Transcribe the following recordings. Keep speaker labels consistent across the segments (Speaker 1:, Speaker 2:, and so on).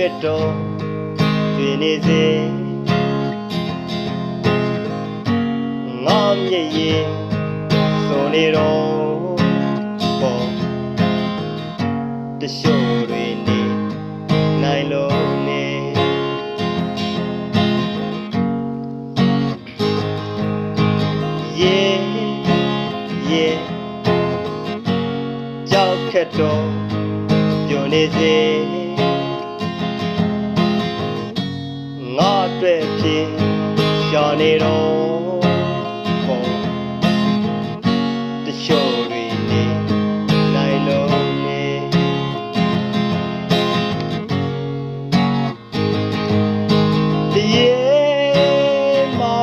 Speaker 1: တော်တွင်နေစေငါမြည်ရင်ဆိုနေတော့ပေါ်တရှို့တွေနေနိုင်လို့နေရေကြောက်ခက်တော့ညွန်နေစေငါအတွက်ဖြစ်ရှာနေတော့ပေါ်တရှို့တွေနေနိုင်လို့နေတရေမှာ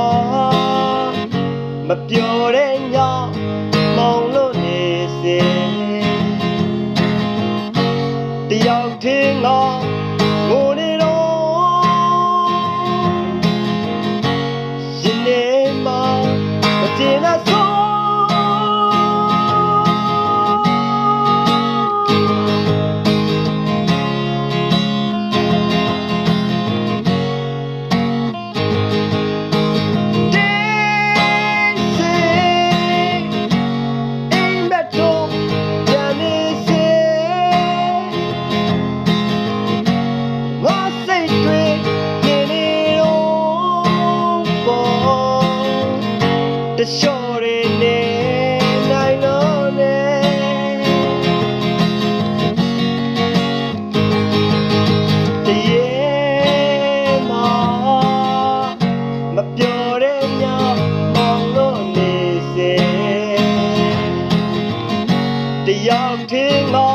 Speaker 1: မပြောတဲ့ညမောင်လို့နေစေတယောက်ထင်းငါငိုနေတော့ရှင်နေမှာမတင်ရဆိုတရှို့တွေနေနိုင်လို့နေတရေမှာမပြောတဲ့ညမောင်လို့နေစေတယောက်ထင်းငါ